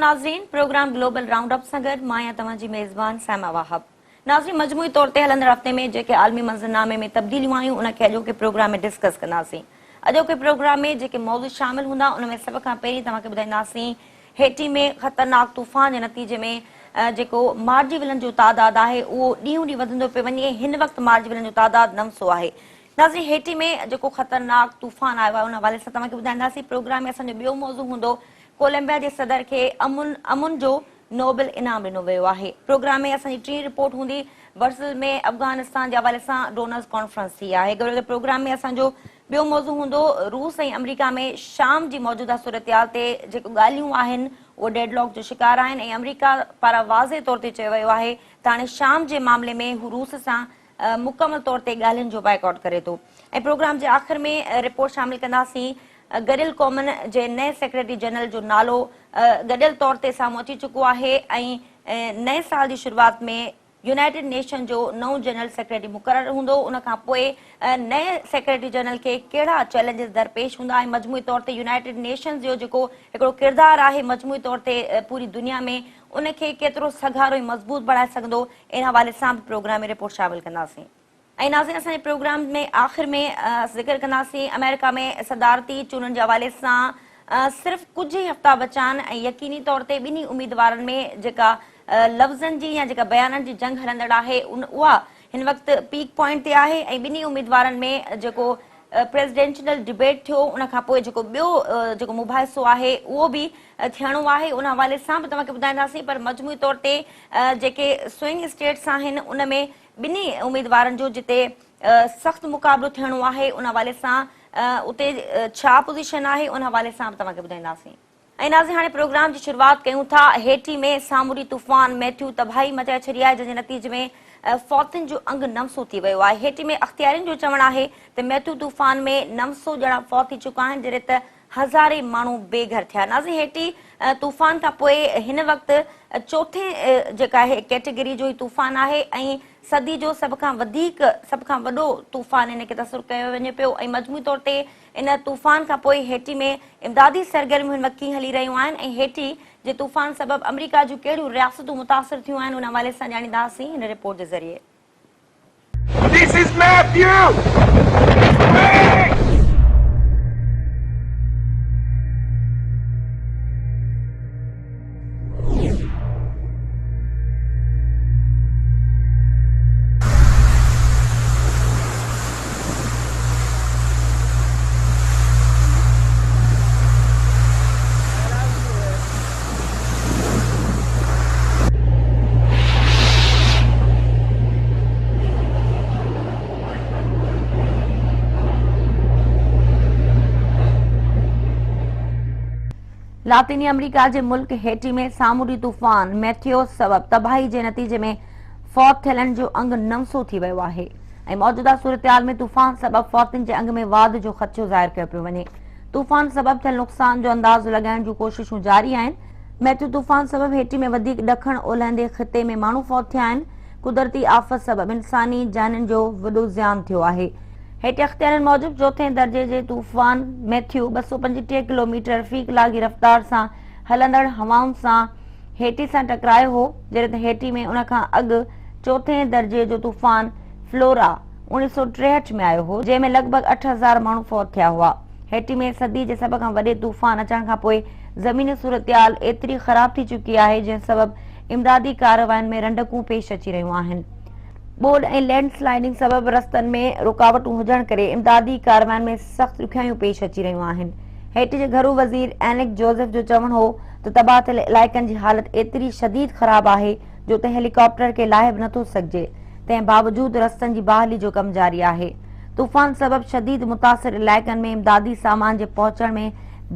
नाज़रीन, programme global round up सां गॾु मां तव्हांजी मेज़बान सैमा वाहब। नाज़रीन, मजमूई तौर ते हलंदड़ हफ़्ते में जेके आलमी मंज़रनामे में तब्दीलियूं आयूं उनखे अॼोके प्रोग्राम में डिस्कस कंदासीं। अॼोके प्रोग्राम में जेके मौज़ू शामिल हूंदा उनमें सभ खां पहिरीं तव्हांखे ॿुधाईंदासीं हेटी में ख़तरनाक तूफ़ान जे नतीजे में जेको मारिजी विलनि जो तादाद आहे उहो ॾींहों ॾींहुं वधंदो पियो वञे। हिन वक़्तु मारिजी विलनि जो तादाद 900 आहे। नाज़रीन, हेटी में जेको ख़तरनाक तूफ़ान आयो आहे उन हवाले सां तव्हांखे ॿुधाईंदासीं। प्रोग्राम में असांजो ॿियो मौज़ू हूंदो कोलंबिया जे सदर खे अमुन जो नोबेल इनाम ॾिनो वियो आहे। प्रोग्राम में असांजी टीं रिपोर्ट हूंदी ब्रसेल्स में अफ़गानिस्तान जे हवाले सां डोनर्स कॉन्फ्रेंस थी आहे। गॾोगॾु प्रोग्राम में असांजो ॿियो मौज़ू हूंदो रूस ऐं अमरीका में शाम जी मौजूदा सूरतहाल ते जेको ॻाल्हियूं आहिनि उहे डेडलॉक जो शिकार आहिनि ऐं अमरीका पारां वाज़े तौर ते चयो वियो आहे त हाणे शाम जे मामले में हू रूस सां मुकमल तौर ते ॻाल्हियुनि जो बाइकॉट करे थो। ऐं प्रोग्राम जे आख़िर में रिपोर्ट शामिल कंदासीं गॾियल क़ौमनि जे नए सेक्रेटरी जनरल जो नालो गॾियल तौर ते साम्हूं अची चुको आहे ऐं नए साल जी शुरूआति में यूनाइटेड नेशन जो नओं जनरल सेक्रेटरी मुक़ररु हूंदो। उन खां पोइ नए सेक्रेटरी जनरल खे कहिड़ा चैलेंजिस दरपेश हूंदा ऐं मजमूई तौर ते यूनाइटेड नेशन्स जो जेको हिकिड़ो किरदारु आहे मजमूई तौर ते पूरी दुनिया में उनखे केतिरो सघारो ऐं मज़बूत बणाए सघंदो, इन हवाले सां बि प्रोग्राम में रिपोर्ट शामिल कंदासीं। ऐं नाज़रीन, असांजे प्रोग्राम में आख़िर में ज़िक्र कंदासीं अमेरिका में सदारती चूंडनि जे हवाले सां सिर्फ़ कुझु ई हफ़्ता बचा आहिनि ऐं यकीनी तौर ते ॿिन्ही उम्मीदवारनि में जेका लफ़्ज़नि जी या जेका बयाननि जी जंग हलंदड़ आहे उहा हिन वक़्तु पीक पॉइंट ते आहे ऐं ॿिन्ही उम्मीदवारनि में जेको प्रेसिडेंशियल डिबेट थियो उन खां पोइ जेको ॿियो जेको मुबाहिसो आहे उहो बि थियणो आहे। उन हवाले सां बि तव्हांखे ॿुधाईंदासीं। पर मजमूई तौर ते जेके स्विंग स्टेट्स आहिनि उन में ॿिन्ही उम्मीदवारनि जो जिते सख़्तु मुक़ाबिलो थियणो आहे उन हवाले सां उते छा पोज़ीशन आहे उन हवाले सां बि तव्हांखे ॿुधाईंदासीं। ऐं नाज़रीन, हाणे प्रोग्राम जी शुरूआति कयूं था। हेटी में सामूंडी तूफ़ान मैथ्यू तबाही मचाए छॾी आहे जंहिंजे नतीजे में फौतुनि जो अंग 900 थी वियो आहे। हेटी में अख़्तियारियुनि जो चवणु आहे त मैथ्यू तूफ़ान में 900 ॼणा फौत थी चुका आहिनि जॾहिं त हज़ारे माण्हू बेघर थिया। नाज़रीन, हेटी तूफ़ान खां पोइ हिन वक़्तु चोथे जेका आहे कैटेगरी जो ई तूफ़ान आहे ऐं सदी जो सभ खां वॾो तूफ़ान इनखे तसुरु कयो वञे पियो ऐं मजमूई तौर ते इन तूफ़ान खां पोइ हेटी में इमदादी सरगर्मियूं हिन वक़्तु कीअं हली रहियूं आहिनि ऐं हेटी जे तूफ़ान सबबि अमरीका जूं कहिड़ियूं रियासतूं मुतासिर थियूं आहिनि उन हवाले सां ॼाणींदासीं हिन रिपोर्ट जे ज़रिए। This is Matthew! लातीनी अमरीका जे मुल्क हेटी में सामूंडी तूफ़ान मैथ्यू सबबि तबाही जे नतीजे में फौत थियलनि जो अंग 900 थी वियो आहे ऐं मौजूदा सूरतहाल में तूफ़ान सबबि फौतुनि जे अंग में वाध जो ख़दशो ज़ाहिर कयो पियो वञे। तूफ़ान सबबि थियल नुक़सान जो अंदाज़ो लॻाइण जूं कोशिशूं जारी आहिनि। मैथ्यू तूफ़ान सबबि हेटी में वधीक ॾखण ओलहंदे ख़िते में माण्हू फौत थिया आहिनि। कुदरती आफ़त सबबि इंसानी जानियुनि जो वॾो ज़ियान थियो आहे। हेठि अख़्तियारनि मूजिबि चोथें दर्जे जे तूफ़ान मैथ्यू 235 किलोमीटर फ़ी कलाक जी रफ़्तार सां हलंदड़ हवाउनि सां हेटी सां टकरायो हो जॾहिं त हेटी में उन खां अॻु चोथें दर्जे जो तूफ़ान फ्लोरा 1963 में आयो हो जंहिं में लॻभॻि 8000 माण्हू फौत थिया हुआ। हेटी में सदी जे सभ खां वॾे तूफ़ान अचण खां पोइ ज़मीनी सूरतहाल एतिरी ख़राब थी चुकी आहे जंहिं सबबि इमदादी कार्रवायुनि में रंडकूं पेश अची रहियूं आहिनि। बोर्ड ऐं लैंडस्लाइडिंग सबबि रस्तनि में रुकावटूं हुजण करे इमदादी कार्रवायुनि में सख़्तु ॾुखियाइयूं पेश अची रहियूं आहिनि। हेटी जे घरू वज़ीर एनिक जोसेफ जो चवणु हो त तबाह थियल इलाइक़नि जी हालत एतिरी शदीद ख़राब आहे जो त हेलीकॉप्टर खे लाहे बि नथो सघिजे। तंहिं बावजूदि रस्तनि जी बहाली जो कमु जारी आहे। तूफ़ान सबबि शदीद मुतासिर इलाइक़नि में इमदादी सामान जे पहुचण में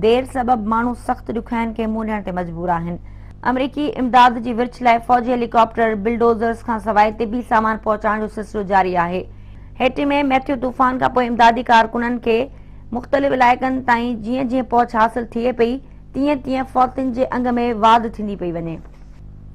देर सबबि माण्हू सख़्तु ॾुखियाइनि खे मुंहुं ॾियण ते मजबूर आहिनि। अमरीकी इमदाद जी विर्छ लाइ फ़ौजी हेलीकॉप्टर बिलडोज़र्स खां सवाइ तिबी सामान पहुचाइण जो सिलसिलो जारी आहे। हेटी में मैथ्यू तूफ़ान खां पोइ इमदादी कारकुननि खे मुख़्तलिफ़ इलाइक़नि ताईं जीअं जीअं पहुच हासिल थिए पई तीअं तीअं फौतुनि जे अंग में वाध थींदी पई वञे।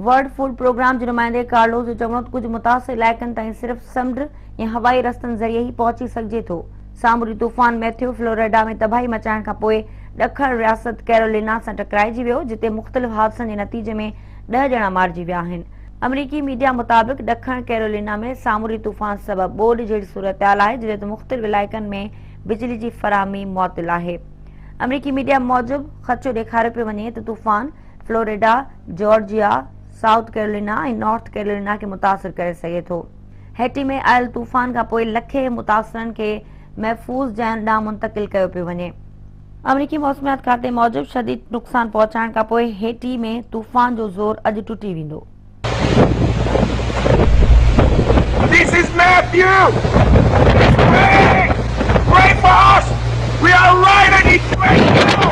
वर्ल्ड फूड प्रोग्राम जे नुमाइंदे कार्लोस जो चवणो कुझु मुतासिर इलाइक़नि ताईं सिर्फ़ समुंड या हवाई रस्तनि ज़रिए ई पहुची सघिजे थो। सामूंडी तूफ़ान मैथ्यू फ्लोरिडा में तबाही मचाइण खां पोइ ॾखण रियासत कैरोलिना सां टकराइजी वियो, जिते मुख़्तलिफ़ हादसनि जे नतीजे में 10 ॼणा मारिजी विया आहिनि। अमरीकी मीडिया मुताबिक़ ॾखण कैरोलिना में सामूरी तूफ़ान सबबि ॿोॾि जहिड़ी सूरतहाल आहे, जिते मुख़्तलिफ़ इलाइक़नि में बिजली जी फ़राहमी मुअत्तल आहे। अमरीकी मीडिया मूजिब ख़दशो ॾेखारियो पियो वञे त तूफ़ान फ्लोरिडा, जॉर्जिया, साउथ कैरोलिना ऐं नॉर्थ कैरोलिना खे मुतासिर करे सघे थो। हैटी में आयल तूफ़ान खां पोइ लखे मुतासिरनि खे महफ़ूज़ जैन ॾांहुं मुंतक़िल कयो पियो वञे। अमरीकी मौसमियात खाते मूजिब शदीद नुक़सान पहुचाइण खां पोइ हेटी में तूफ़ान जो ज़ोर अॼु टुटी वेंदो। This is Matthew! Wait! Wait, boss! We are right at it right now!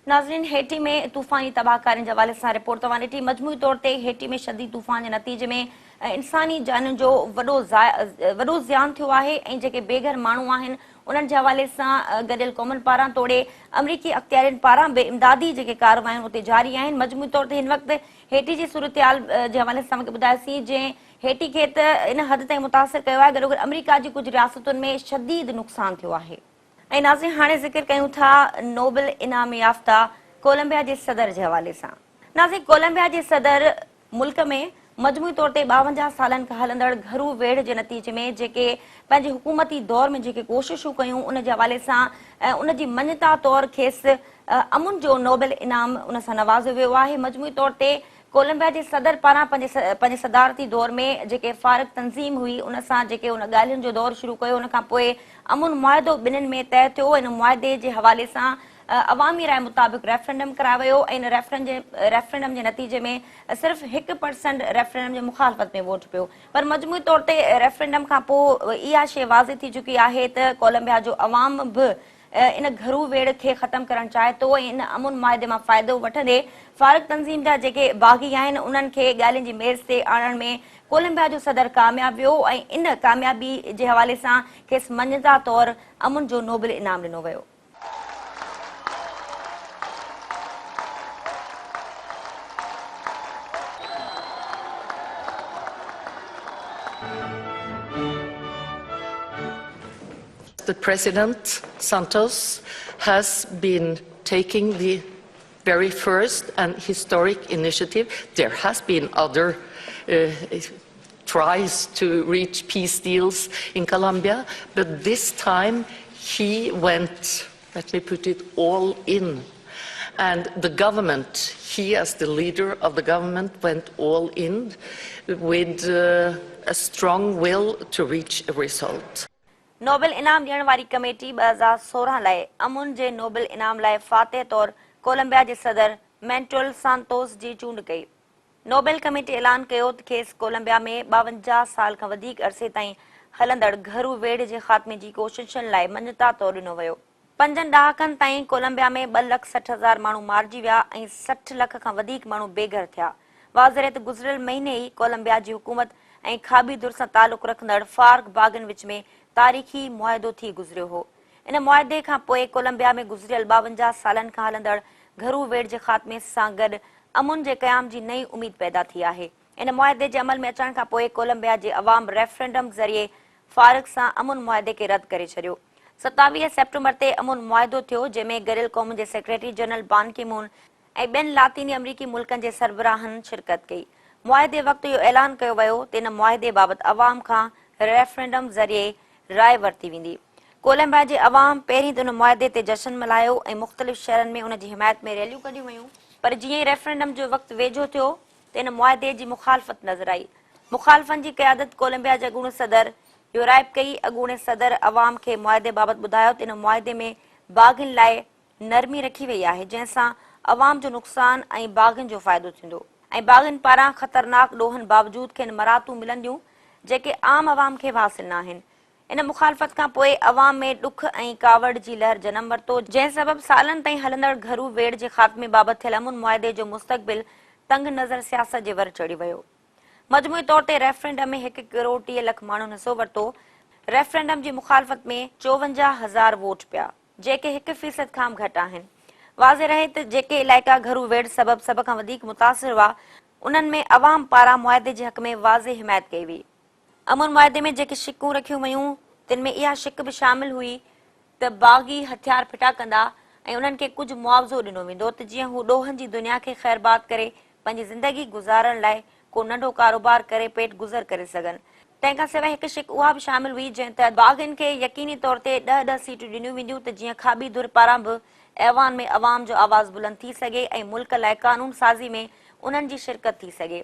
नाज़रीन, हेटी में तूफ़ानी तबाहकारी जे हवाले सां रिपोर्ट तव्हां ॾिठी। मजमूई तौर ते हेटी में शदीद तूफ़ान जे नतीजे में इंसानी जानुनि जो वॾो ज़ियान थियो आहे ऐं जेके बेघर माण्हू आहिनि उन्हनि जे हवाले सां गॾियल क़ौमुनि पारां तोड़े अमरीकी अख़्तियारियुनि पारां बे इमदादी जेके कारवायूं उते जारी आहिनि। मजमूई तौर ते हिन वक़्तु हेटी जी सूरतहाल जे हवाले सां मूंखे ॿुधायोसीं, जंहिं हेटी खे त इन हद ताईं मुतासिर कयो आहे, गॾोगॾु अमरीका जी कुझु रियासतुनि में शदीद नुक़सान थियो आहे। ऐं नाज़रीन, हाणे ज़िक्र कयूं था नोबेल इनाम याफ़्ता कोलंबिया जे सदर जे हवाले सां। नाज़रीन, कोलंबिया जे सदर मुल्क में मजमूई तौर ते 52 सालनि खां हलंदड़ घरू वेढ़ जे नतीजे में जेके पंहिंजे हुकूमती दौर में जेके कोशिशूं कयूं उन जे हवाले सां उन जी मञता तौर खेसि अमुन जो नोबेल इनाम उन सां नवाज़ियो वियो आहे। मजमूई तौर ते कोलंबिया जे सदर पारां पंहिंजे सदारती दौर में जेके फारिग तंज़ीम हुई उन सां जेके उन ॻाल्हियुनि जो दौर शुरू कयो, उन खां पोइ अमुन मुआहिदो ॿिन्हिनि में तय थियो। इन मुआहिदे जे हवाले सां अवामी राय मुताबिक़ रेफरेंडम करायो वियो ऐं इन रेफरेंडम जे नतीजे में सिर्फ़ 1% रेफरेंडम जे मुखालफ़त में वोट पियो। पर मजमूई तौर ते रेफरेंडम खां पोइ इहा शइ वाज़े थी चुकी आहे त कोलंबिया जो अवाम बि इन घरू वेड़ खे ख़तमु करणु चाहे थो ऐं इन अमुन मुआहिदे मां फ़ाइदो वठंदे फारिग तंज़ीम जा जेके बाग़ी आहिनि उन्हनि खे ॻाल्हियुनि जी मेज़ ते आणण में कोलंबिया जो सदर कामयाबु वियो ऐं इन कामयाबी जे हवाले सां खेसि मञता तौरु अमुन जो नोबेल इनाम ॾिनो वियो। The President Santos has been taking the very first and historic initiative. There has been other tries to reach peace deals in Colombia, but this time he went, let me put it, all in. And the government, he as the leader of the government, went all in with a strong will to reach a result. Nobel इनाम ॾियण वारी committee 2016 लाइ अमुन जे Nobel इनाम लाइ फातह तौरु Colombia जे सदर Manuel Santos जी चूंड कई। नोबेल कमेटी ऐलान कयो त खेसि कोलंबिया में 52 साल खां वधीक अरसे ताईं हलंदड़ घरू वेढ़ जे ख़ात्मे जी कोशिशुनि लाइ मञता तौरु ॾिनो वियो। 5 ॾहाकनि ताईं कोलंबिया में 2,60,000 माण्हू मारिजी विया ऐं 60 लख खां वधीक माण्हू बेघर थिया। वाज़ेह त गुज़िरियल महीने ई कोलंबिया जी हुकूमत ऐं खाबी दुर सां तालुक़ रखंदड़ फार्ग बाग़नि विच में तारीख़ी मुआहिदो थी गुज़रियो हो। इन मुआहिदे खां पोइ कोलंबिया में गुज़िरियल 52 सालनि खां हलंदड़ घरू वेढ़ जे ख़ात्मे सां गॾु अमुन जे क़याम जी नई उमीद पैदा थी आहे। इन मुआहिदे जे अमल में अचण खां पोइ कोलंबिया जे अवाम रेफरेंडम ज़रिए फारिग सां अमुन मुआहिदे खे रद्द करे छॾियो। 27 सेप्टेम्बर ते अमुन मुआहिदो थियो, जंहिंमें गॾियल क़ौमुनि जे सेक्रेटरी जनरल बान की मून ऐं ॿियनि लातीनी अमरीकी मुल्कनि जे सरबराहनि शिरकत कई। मुआहिदे वक़्तु इहो ऐलान कयो वियो त इन मुआहिदे बाबति अवाम खां रेफरेंडम ज़रिए राय वरिती वेंदी। कोलंबिया जे अवाम पहिरीं त उन मुआहिदे ते जश्न मल्हायो ऐं मुख़्तलिफ़ शहरनि में उन जी हिमायत में रैलियूं कढियूं वयूं, पर जीअं ई रेफरेंडम जो वक़्तु वेझो थियो त इन मुआहिदे जी मुखालफ़त नज़र आई। मुखालफ़नि जी क़यादत कोलंबिया जे अॻूणे सदर यूराइप कई। अॻूणे सदर अवाम खे मुआहिदे बाबति ॿुधायो त इन मुआहिदे में बाग़िन लाइ नरमी रखी वई आहे, जंहिंसां अवाम जो नुक़सान ऐं बाग़िन जो फ़ाइदो थींदो ऐं बाग़िन पारां ख़तरनाक ॾोहनि बावजूदि खेनि मराहतूं मिलंदियूं जेके आम अवाम खे हासिल न आहिनि। इन मुखालफ़त खां पोइ अवाम में ॾुख ऐं कावड़ जी लहर जनम वरितो, जंहिं सबबि सालनि ताईं हलंदड़ घरू वेढ़ जे ख़ात्मे बाबति थियल अमुन मुआहिदे जो मुस्तक़बिल तंग नज़र सियासत जे वर चढ़ी वियो। मजमूई तौर ते रेफरेंडम में 1 करोड़ 30 लख माण्हुनि हिसो वरितो। रेफरेंडम जी मुखालफ़त में 54,000 वोट पिया, जेके 1% खां घटि आहिनि। वाज़े रहे त जेके इलाइक़ा घरू वेढ़ सबबि सभ खां वधीक मुतासिर हुआ, उन्हनि में अवाम पारां मुआहिदे जे हक़ में वाज़े हिमायत कई वई। अमुन मुआहिदे में जेके शिकूं रखियूं वयूं, तिन में इहा शिक बि शामिल हुई त बाग़ी हथियार फिटा कंदा ऐं उन्हनि खे कुझु मुआवज़ो ॾिनो वेंदो त जीअं हू ॾोहनि जी दुनिया खे ख़ैरबाद करे पंहिंजी ज़िंदगी गुज़ारण लाइ को नंढो कारोबार करे पेट गुज़र करे सघनि। तंहिंखां सवाइ हिकु शिक उहा बि शामिल हुई जंहिं तहत बाग़ियुनि खे यकीनी तौर ते 10 सीटूं ॾिनियूं वेंदियूं त जीअं खाबी धुर पारां बि ऐवान में अवाम जो आवाज़ बुलंद थी सघे ऐं मुल्क लाइ कानून साज़ी में उन्हनि जी शिरकत थी सघे।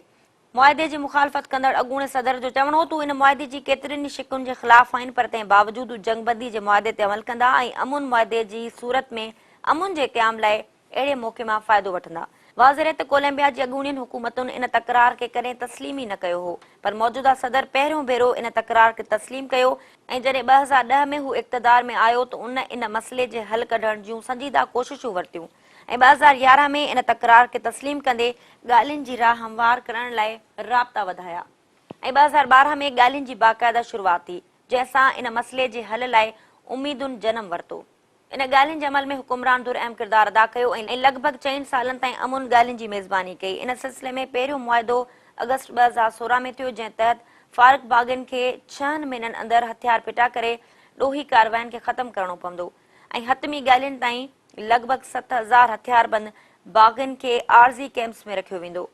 मुआदे जी मुखालफ़त कंदड़ अॻूणे सदर जो चवणो हो त इन मुआदे जी केतिरनि ई शिकुनि जे ख़िलाफ़ आहिनि पर तंहिं बावजूदि जंगबंदी जे मुआदे ते अमल कंदा ऐं अमुन मुआदे जी सूरत में अमुन जे क़याम लाइ अहिड़े मौक़े मां फ़ाइदो वठंदा। वाज़ेह त कोलंबिया जी अॻूणियुनि हुकूमतुनि इन तकरार खे कॾहिं तस्लीम ई न कयो हो पर मौजूदा सदर पहिरियों भेरो इन तकरार खे तस्लीम कयो ऐं जॾहिं 2010 में हू इक़्तिदार में आयो त उन इन मसइले जे हल कढण जूं संजीदा कोशिशूं वरितियूं ऐं 2011 में इन तकरार खे तस्लीम कंदे ॻाल्हियुनि जी राह हमवार करण लाइ राब्ता वधाया ऐं 2012 में ॻाल्हियुनि जी बाक़ाइदा शुरूआत थी जंहिंसां इन मसइले जे हल लाइ उमीदुनि जनम वरितो। इन ॻाल्हियुनि जे अमल में हुकुमरान दुर अहम किरदार अदा कयो ऐं लॻभॻि 4 सालनि ताईं अमुन ॻाल्हियुनि जी मेज़बानी कई। इन सिलसिले में पहिरियों मुआदो अगस्त 2016 में थियो जंहिं तहत फारिग बाग़ियुनि खे 6 महीननि अंदरि हथियार फिटा करे ॾोही कारवाइनि खे ख़तमु करणो पवंदो ऐं हतमी ॻाल्हियुनि ताईं लॻभॻि 7000 हथियारबंद बाग़ियुनि खे आरज़ी कैंप्स में रखियो वेंदो।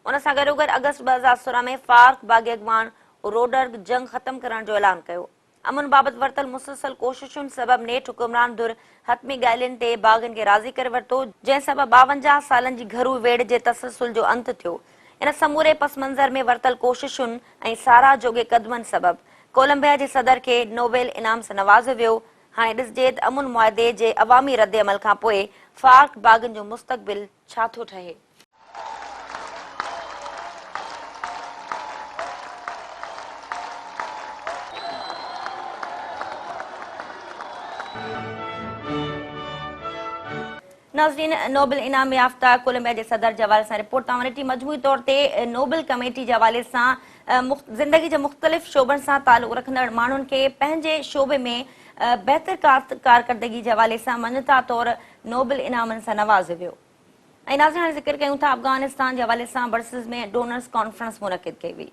उन सां गॾोगॾु अगस्त 2016 में फार्क बाग़ी अॻवान रोडर्ग जंग ख़तमु करण जो ऐलान कयो। अमुन बाबति वरितल मुसलसल कोशिशुनि सबबि नेठि हुकुमरान दुर हतमी ॻाल्हियुनि ते बाग़ियुनि खे राज़ी करे वरितो जंहिं सबबि 52 सालनि जी घरू वेड़ जे तसलसल जो अंत थियो। इन समूरे पस मंज़र में वरितल कोशिशुनि ऐं साराह जोगे क़दमनि सबबि कोलंबिया जे सदर खे नोबेल इनाम सां नवाज़ियो वियो। हाणे ॾिसजे त अमुन मुआदे जे अवामी रद्द अमल खां पोइ फार्क बाग़ियुनि जो मुस्तक़बिल छा थो ठहे। नाज़रीन, नोबेल इनाम याफ़्ता कोलंबिया जे सदर जे हवाले सां रिपोर्ट तव्हां ॾिठी। मजमूई तौर ते नोबेल कमेटी जे हवाले सां ज़िंदगी जे मुख़्तलिफ़ शोबनि सां तालुक़ रखंदड़ माण्हुनि खे पंहिंजे शोबे में बहितर कारकर्दगी जे हवाले सां मञता तौरु नोबेल इनामनि सां नवाज़ियो वियो। ऐं नाज़रीन, हाणे ज़िक्र कयूं था अफ़गानिस्तान जे हवाले सां ब्रसेल्स में डोनर्स कॉन्फ्रेंस मुनक़िद कई हुई।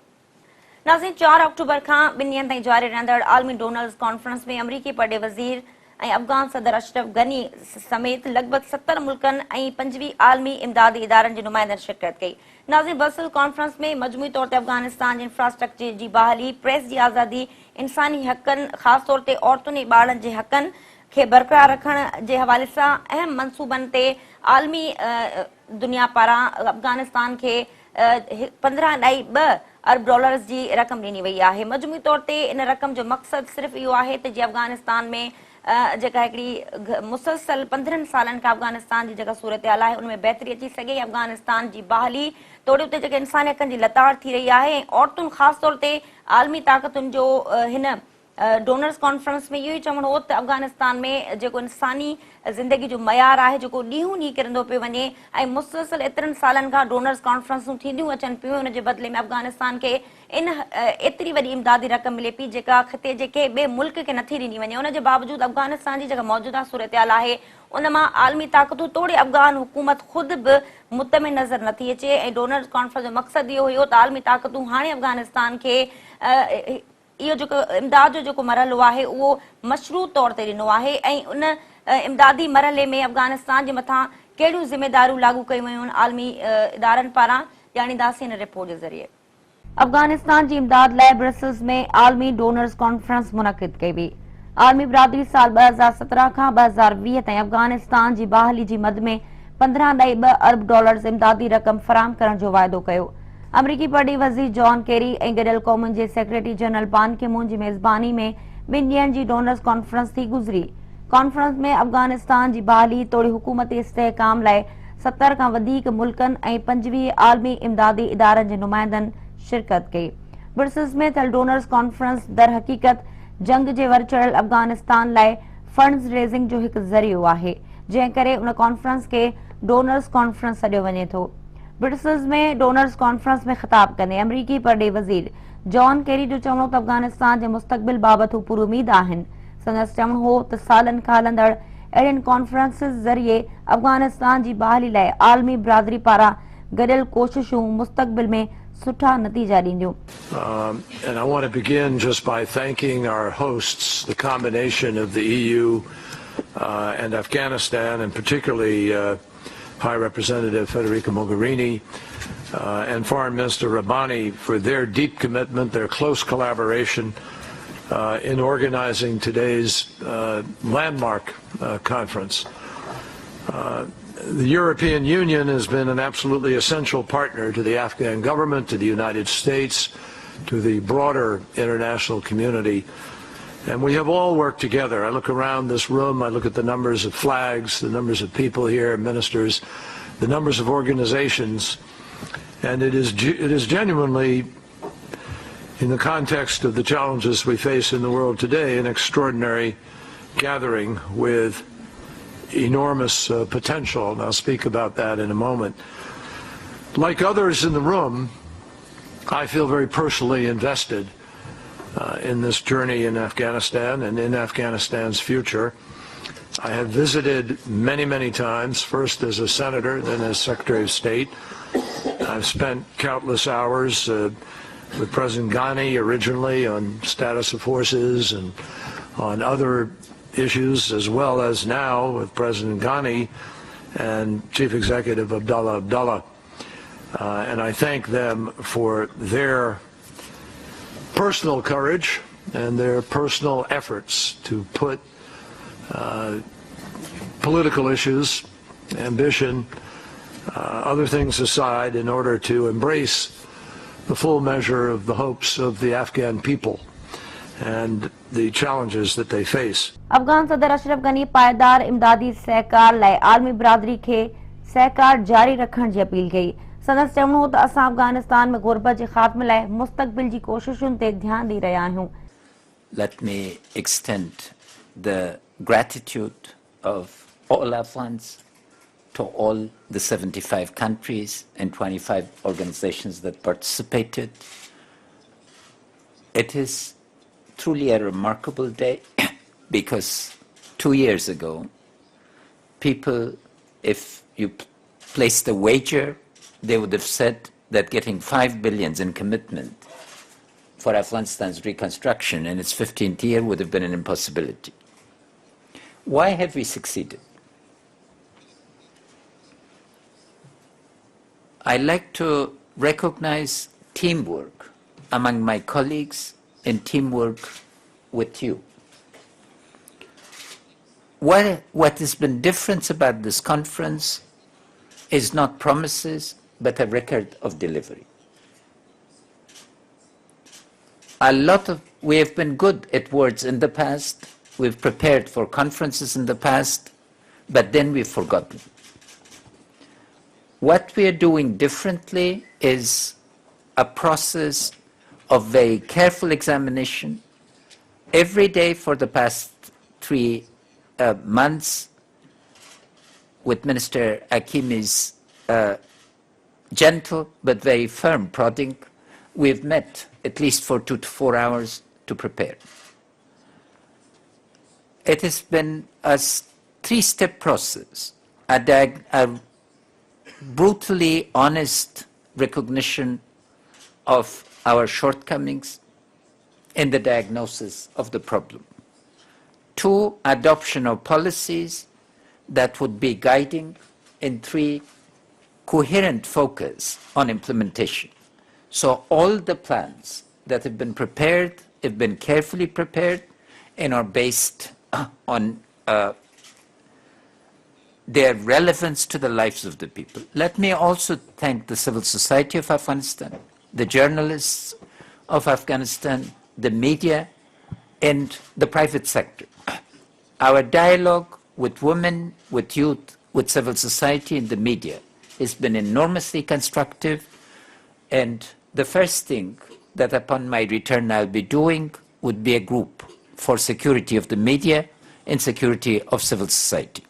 नाज़रीन, 4 अक्टूबर खां 2 ॾींहनि ताईं जारी रहंदड़ आलमी डोनर्स कॉन्फ्रेंस में अमरीकी परॾे वज़ीर ऐं अफ़गान सदर अशरफ गनी समेत लॻभॻि 70 मुल्कनि ऐं 25 आलमी इमदादी इदारनि जे नुमाइंदनि शिरकत कई। नाज़रीन, ब्रसेल्स कॉन्फ्रेंस में मजमूई तौर ते अफ़गानिस्तान जे इंफ्रास्ट्रक्चर जी बहाली, प्रेस जी आज़ादी, इंसानी हक़नि ख़ासि तौर ते औरतुनि ऐं ॿारनि जे हक़नि खे बरक़रार रखण जे हवाले सां अहम मनसूबनि ते आलमी दुनिया पारां अफ़गानिस्तान खे 15.2 अरब डॉलर्स जी रक़म ॾिनी वई आहे। मजमूई तौर ते इन रक़म जो मक़सदु सिर्फ़ु इहो आहे त जीअं अफ़गानिस्तान में जेका हिकिड़ी मुसलसल 15 सालनि खां अफ़गानिस्तान जी जेका सूरत हाल आहे उनमें बहितरी अची सघे, अफ़गानिस्तान जी बहाली तोड़े उते जेके इंसानी हक़नि जी लताड़ थी रही आहे ऐं औरतुनि ख़ासि तौर ते आलमी ताक़तुनि जो हिन डोनर्स कॉन्फ्रेंस में इहो ई चवणो हो त अफ़गानिस्तान में जेको इंसानी ज़िंदगी जो मयार आहे जेको ॾींहों ॾींहुं किरंदो पियो वञे ऐं मुसलसल एतिरनि सालनि खां डोनर्स कॉन्फ्रेंसूं थींदियूं अचनि पियूं, हुन जे बदिले में अफ़गानिस्तान खे इन एतिरी वॾी इमदादी रक़म मिले पई जेका ख़िते जे के ॿिए मुल्क खे नथी ॾिनी वञे। उन जे बावजूदि अफ़गानिस्तान जी जेका मौजूदा सूरत हाल आहे उन मां आलमी ताक़तूं तोड़े अफ़गान हुकूमत ख़ुदि बि मुतमिन नज़र नथी अचे ऐं डोनर्स कॉन्फ्रेंस जो मक़सदु इहो हुयो त आलमी ताक़तूं हाणे अफ़गानिस्तान खे इहो जेको इमदाद जो जेको मरहलो आहे उहो मशरूत तौर ते ॾिनो आहे ऐं उन इमदादी मरहले में अफ़गानिस्तान जे मथां कहिड़ियूं ज़िमेदारियूं लागू कयूं वयूं आहिनि आलमी इदारनि पारां ॼाणींदासीं हिन रिपोर्ट जे ज़रिए। अफ़गानिस्तान जी इमदाद लाइ ब्रसेल्स में आलमी डोनर्स कॉन्फ्रेंस मुनक़िद कई वई। आलमी बिरादरी साल 2017 खां 2020 ताईं अफ़गानिस्तान जी बहाली जी मद में 15.2 अरब डॉलर्स इमदादी रक़म फराहम करण जो वाइदो कयो। अमरीकी परॾी वज़ीर जॉन केरी ऐं गॾियल क़ौमुनि जे सेक्रेटरी जनरल बान की मून जी मेज़बानी में 2 ॾींहनि जी डोनर्स कॉन्फ्रेंस थी गुज़री। कॉन्फ्रेंस में अफ़गानिस्तान जी बहाली तोड़े हुकूमती इस्तेहकाम लाइ 70 खां वधीक मुल्कनि ऐं 25 आलमी इमदादी इदारनि जे नुमाइंदनि शिरकत कई। ब्रसेल्स में थियल डोनर्स कॉन्फ्रेंस दर हक़ीक़त जंग जे वर चढ़ियल अफ़गानिस्तान लाइ फंड्स रेज़िंग जो हिकु ज़रियो आहे, जंहिं करे उन कॉन्फ्रेंस खे डोनर्स कॉन्फ्रेंस सॾियो वञे थो। ब्रसेल्स में डोनर्स कॉन्फ्रेंस में ख़िताब कंदे अमरीकी परॾे वज़ीर जॉन केरी जो चवणो त अफ़गानिस्तान जे मुस्तक़बिल बाबति हू पुर उमीद आहिनि। संदसि चवणो हो त सालनि खां हलंदड़ अहिड़ियुनि कॉन्फ्रेंसिस ज़रिए अफ़गानिस्तान जी बहाली लाइ आलमी बिरादरी पारां गॾियल कोशिशूं मुस्तक़बिल में सुठा नतीजा ॾींदियूं। And I want to begin just by thanking our hosts, the combination of the EU and Afghanistan, and particularly High Representative Federica Mogherini and Foreign Minister Rabbani for their deep commitment, their close collaboration in organizing today's landmark conference. The European Union has been an absolutely essential partner to the Afghan government, to the United States, to the broader international community. And we have all worked together. I look around this room, I look at the numbers of flags, the numbers of people here, ministers, the numbers of organizations, and it is genuinely, in the context of the challenges we face in the world today, an extraordinary gathering with enormous potential, and I'll speak about that in a moment. Like others in the room, I feel very personally invested in this journey in Afghanistan and in Afghanistan's future. I have visited many, many times, first as a senator, then as Secretary of State. I've spent countless hours with President Ghani originally on status of forces and on other issues, as well as now with President Ghani and Chief Executive Abdullah. And I thank them for their personal courage and their personal efforts to put political issues, ambition, other things aside in order to embrace the full measure of the hopes of the Afghan people and the challenges that they face. Afghan सदर अशरफ गनी पायदार इमदादी सहकार लाइ आलमी बिरादरी खे सहकार जारी रखण जी appeal कई। संदसि चवणो हो त असां अफगानिस्तान में गुरबत जे ख़ात्मे लाइ मुस्तक़बिल जी कोशिशुनि ते ध्यान ॾेई रहिया आहियूं। Let me extend the gratitude of all Afghans to all the 75 countries and 25 organizations that participated. It is truly a remarkable day because 2 years ago, people, if you placed a wager, they would have said that getting $5 billion in commitment for Afghanistan's reconstruction in its 15th year would have been an impossibility. Why have we succeeded? I like to recognize teamwork among my colleagues and teamwork with you. What has been different about this conference is not promises, but a record of delivery. We have been good at words in the past, we've prepared for conferences in the past, but then we've forgotten. What we are doing differently is a process of very careful examination. Every day for the past 3 months, with Minister Hakimi's gentle but very firm prodding, we've met at least for 2 to 4 hours to prepare. It has been a 3-step process, a brutally honest recognition of our shortcomings in the diagnosis of the problem. 2, adoption of policies that would be guiding. And 3, coherent focus on implementation. So all the plans that have been prepared have been carefully prepared and are based on their relevance to the lives of the people. Let me also thank the civil society of Afghanistan, the journalists of Afghanistan, the media, and the private sector. Our dialogue with women, with youth, with civil society and the media has been enormously constructive, and the first thing that upon my return I'll be doing would be a group for security of the media and security of civil society.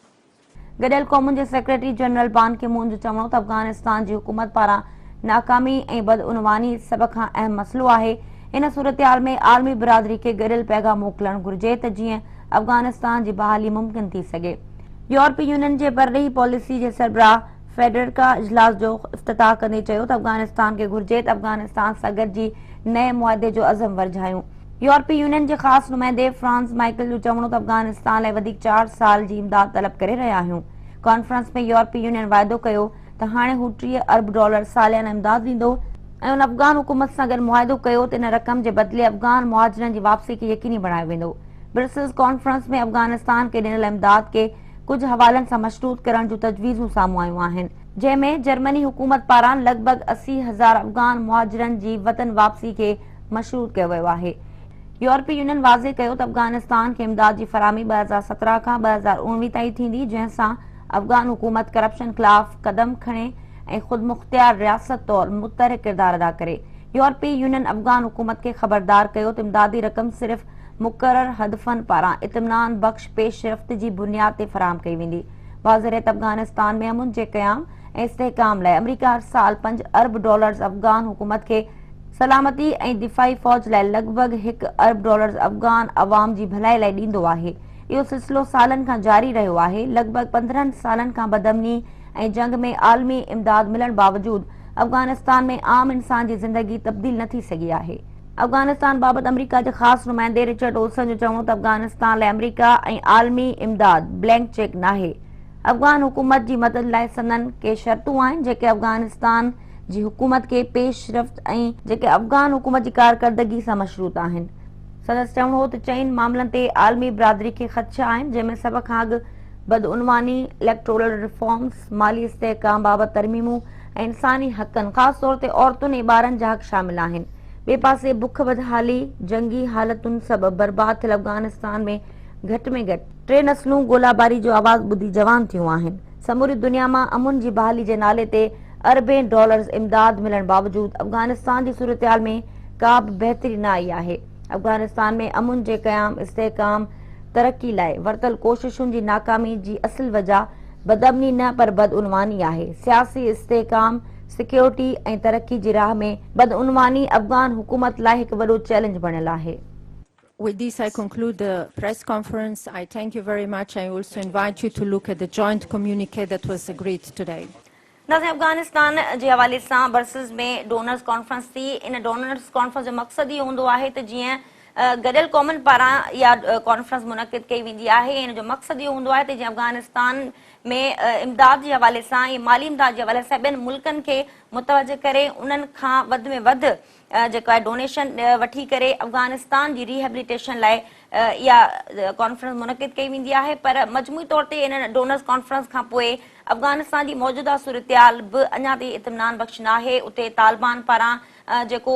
गॾियल क़ौमुनि जे secretary general बान की moon जो चवणो त अफगानिस्तान जी हुकूमत पारां नाकामी ऐं बदउनवानी सभ खां अहम मसलो आहे। इन सूरतहाल में आलमी बिरादरी खे गॾियल पैगाम मोकिलणु घुर्जे त जीअं अफगानिस्तान जी बहाली मुमकिन थी सघे। यूरोपीय यूनियन जे बरही पॉलिसी जे सरबराह फेडरिका इजलास जो इफ्तिताह कंदे चयो त अफगानिस्तान खे घुर्जे त अफगानिस्तान सां गॾिजी नए मुआदे जो अज़म वरझायूं। यूरोपीय यूनियन जे ख़ासि नुमाइंदे फ्रांस माइकल जो चवणो त अफगानिस्तान लाइ वधीक 4 साल जी इमदाद तलब करे रहिया आहियूं। कॉन्फ्रेंस में यूरोपीय यूनियन वाइदो कयो त हाणे हू $30 अरब सालियाना इमदाद ॾींदो ऐं उन अफ़गान हुकूमत सां गॾु मुआहिदो कयो त इन रक़म जे बदिले अफ़गान मुहाजिरनि जी वापसी खे यकीनी बणायो वेंदो। ब्रसेल्स कॉन्फ्रेंस में अफ़गानिस्तान खे ॾिनल इमदाद के कुझु हवालनि सां मशरूत करण जूं तजवीज़ूं साम्हूं आयूं आहिनि, जंहिंमें जर्मनी हुकूमत पारां लॻभॻि 80,000 अफ़गान मुहाजिरनि जी वतन वापसी खे मशरूत कयो वियो आहे। यूरोपीय यूनियन वाज़े कयो त अफ़गानिस्तान खे इमदाद जी फराहमी 2017 खां 2019 ताईं थींदी, जंहिंसां अफ़गान हुकूमत करप्शन ख़िलाफ़ कदम खणे ऐं ख़ुदि मुख़्तियार रियासत तौरु मुतहरिक किरदार अदा करे। यूरोपीय यूनियन अफ़गान हुकूमत खे ख़बरदार कयो त इमदादी रक़म सिर्फ़ मुक़रर हदफ़नि पारां इत्मिनान बख़्श पेशरफ़्त जी बुनियाद ते फ़राहम कई वेंदी। वाज़ेह त अफ़गानिस्तान में अमुन जे क़याम ऐं इस्तेहकाम लाइ अमरीका हर साल $5 अरब अफ़गान हुकूमत खे सलामती ऐं दिफ़ाई फ़ौज लाइ लॻभॻि $1 अरब अफ़गान अवाम जी भलाई लाइ ॾींदो आहे। इहो सिलसिलो सालनि खां जारी रहियो आहे। लॻभॻि 15 सालनि खां बदअमनी ऐं जंग में आलमी इमदाद मिलण बावजूदि अफ़गानिस्तान में आम इंसान जी ज़िंदगी तब्दील न थी सघी आहे। अफ़गानिस्तान बाबति अमरीका जे ख़ासि नुमाइंदे रिचर्ड ओल्सन जो चवणो त अफ़गानिस्तान लाइ अमरीका ऐं आलमी इमदाद ब्लैंक चेक नाहे। अफ़गान हुकूमत जी मदद लाइ संदन के शर्तूं आहिनि जेके अफ़गानिस्तान जी हुकूमत खे पेशरफ़्त ऐं जेके अफ़गान हुकूमत जी कारकर्दगी सां मशरूत आहिनि। संदसि चवणो हो त चइनि मामलनि ते आलमी बिरादरी खे ख़दशा आहिनि, जंहिंमें सभ खां अॻु बदउनवानी, इलेक्टोरल रिफॉर्म्स, माली इस्तेहकाम बाबति तरमीमूं ऐं इंसानी हक़नि, ख़ासि तौर ते औरतुनि ऐं ॿारनि जा हक़ शामिल आहिनि। ॿिए पासे बुख बदहाली, जंगी हालतुनि सबबि बर्बाद थियल अफ़गानिस्तान में घटि में घटि 3 नस्लूं गोलाबारी जो आवाज़ ॿुधी जवान थियूं आहिनि। समूरी दुनिया मां अमुन जी बहाली जे नाले ते अरबें डॉलर्स इमदाद मिलण बावजूदि अफ़गानिस्तान जी सूरतहाल में का बि बहितरी न आई आहे। अफ़गानिस्तान में अमुन जे क़याम, इस्तेहकाम, तरक्की लाइ वरतल कोशिशुनि जी नाकामी जी असुल वजह बदअमनी न पर बदउनवानी आहे। सियासी इस्तेहकाम, सिक्योरिटी ऐं तरक्की जी राह में बदउनवानी अफ़गान हुकूमत लाइ हिकु वॾो चैलेंज बणियल आहे। With this, I conclude the press conference. I thank you very much. I also invite you to look at the joint communique that was agreed today. नाज़रीन, अफ़गानिस्तान जे हवाले सां ब्रसेल्स में डोनर्स कॉन्फ्रेंस थी। इन डोनर्स कॉन्फ्रेंस जो मक़सदु इहो हूंदो आहे त जीअं गॾियल क़ौमुनि पारां इहा कॉन्फ्रेंस मुनक़िद कई वेंदी आहे। इन जो मक़सदु इहो हूंदो आहे त जीअं अफ़गानिस्तान में इमदाद जे हवाले सां ऐं माली इमदाद जे हवाले सां ॿियनि मुल्कनि खे मुतवजह करे उन्हनि खां वधि में वधि जेको आहे डोनेशन वठी करे अफ़गानिस्तान जी रिहेबिलिटेशन लाइ इहा कॉन्फ्रेंस मुनक़िद कई वेंदी आहे। पर मजमूई तौर ते इन डोनर्स कॉन्फ्रेंस खां पोइ अफ़गानिस्तान जी मौजूदा सूरतहाल बि अञा ताईं इत्मिनान बख़्श न आहे। उते तालिबान पारां जेको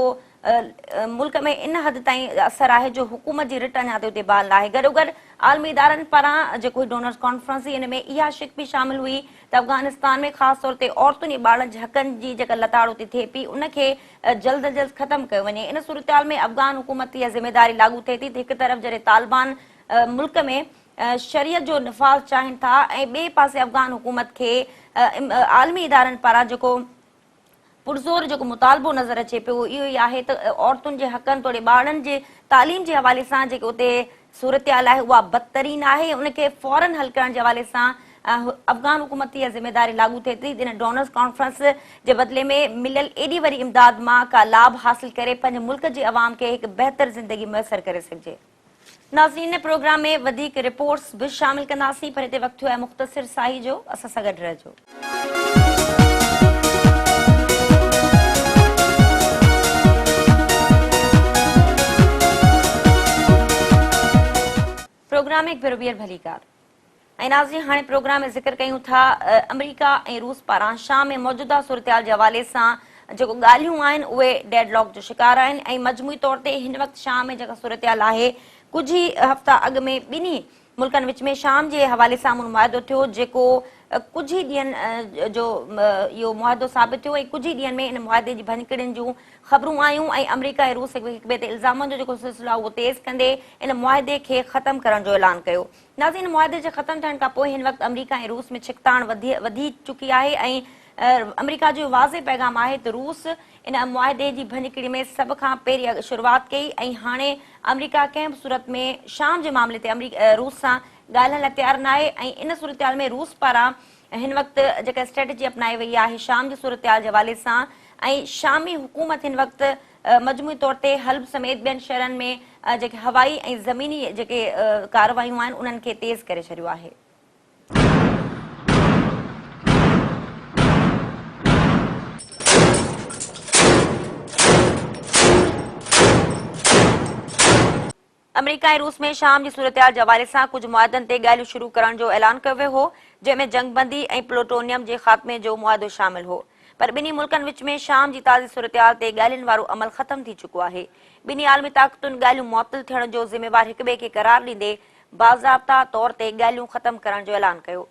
मुल्क में इन हद ताईं असर आहे जो हुकूमत जी रिट अञा ताईं उते बहाल न आहे। गॾोगॾु आलमी इदारनि पारां जेको डोनर्स कॉन्फ्रेंस हुई, इन में इहा शिक बि शामिल हुई त अफ़गानिस्तान में ख़ासि तौर ते औरतुनि ऐं ॿारनि जे हक़नि जी जेका लताड़ उते थिए पई उनखे जल्द अज जल्द ख़तमु कयो वञे। इन सूरतहाल में अफ़गान हुकूमत इहा ज़िमेदारी लागू थिए थी त हिकु तरफ़ जॾहिं तालिबान मुल्क में शरीयत जो निफ़ाज़ चाहिनि था ऐं ॿिए पासे अफ़गान हुकूमत खे आलमी इदारनि पारां जेको पुरज़ोर जेको मुतालबो नज़र अचे पियो इहो ई आहे त औरतुनि जे हक़नि तोड़े ॿारनि जे तालीम जे हवाले सां जेके उते सूरतहाल आहे उहा बदतरीन आहे। उनखे फौरन हल करण जे हवाले सां अफ़गान हुकूमत इहा ज़िमेदारी लागू थिए थी। इन डोनर्स कॉन्फ्रेंस जे बदिले में मिलियल एॾी वरी इमदाद मां का लाभ हासिल करे पंहिंजे मुल्क जे अवाम खे हिकु बहितर ज़िंदगी मुयसर करे सघिजे। नाज़रीन, प्रोग्राम में वधीक रिपोर्ट्स बि शामिल कंदासीं, पर हिते वक़्तु आहे मुख़्तसिर साही जो। असां सां गॾु रहिजो। प्रोग्राम में हिकु भेरो भलीकार ऐं नाज़रीन, हाणे प्रोग्राम में ज़िक्र कयूं था अमरीका ऐं रूस पारां शाम में मौजूदा सूरतहाल जे हवाले सां जेको ॻाल्हियूं आहिनि उहे डेडलॉक जो शिकार आहिनि ऐं मजमूई तौर ते हिन वक़्तु शाम में जेका सूरतहाल आहे कुझु ई हफ़्ता अॻु में ॿिन्ही मुल्कनि विच में शाम जे हवाले सां मुआहिदो थियो जेको कुझु ई ॾींहंनि जो इहो मुआहिदो साबित थियो ऐं कुझु ई ॾींहंनि में इन मुआहिदे जी भञकिड़ियुनि जूं ख़बरूं आयूं ऐं अमरीका ऐं रूस हिक ॿिए ते इल्ज़ामनि जो जेको सिलसिलो आहे उहो तेज़ कंदे इन मुआहिदे खे ख़तमु करण जो ऐलान कयो। नाज़रीन, मुआहिदे जे ख़तमु थियण खां पोइ हिन वक़्तु अमरीका ऐं रूस में छिकताण वधी चुकी आहे ऐं अमरीका जो वाज़े पैगाम आहे त रूस इन मुआहिदे जी भञकिड़ी में सभ खां पहिरीं शुरूआति कई ऐं हाणे अमरीका कंहिं बि सूरत में शाम जे मामले ते रूस सां ॻाल्हाइण लाइ तयारु न आहे ऐं इन सूरतहाल में रूस पारां हिन वक़्तु जेका स्ट्रेटजी अपनाई वई आहे शाम जी सूरतहाल जे हवाले सां ऐं शामी हुकूमत हिन वक़्तु मजमूई तौर ते हल्ब समेत ॿियनि शहरनि में जेके हवाई ऐं ज़मीनी जेके कारवायूं आहिनि उन्हनि खे तेज़ करे छॾियो आहे। अमेरिका ऐं रूस में शाम जी सूरतहाल जे हवाले सां कुझु मुआदनि ते ॻाल्हियूं शुरू करण जो ऐलान कयो वियो हो, जंहिंमें जंगबंदी ऐं प्लूटोनियम जे ख़ात्मे जो मुआदो शामिल हो। पर ॿिन्ही मुल्कनि विच में शाम जी ताज़ी सूरतहाल ते ॻाल्हियुनि वारो अमल ख़त्म थी चुको आहे। ॿिन्ही आलमी ताक़तुनि ॻाल्हियूं मुअत्तल थियण जो ज़िम्मेवार हिक ॿिए खे करार ॾींदे बाज़ाब्ता तौर ते ॻाल्हियूं ख़त्म करण जो ऐलान कयो।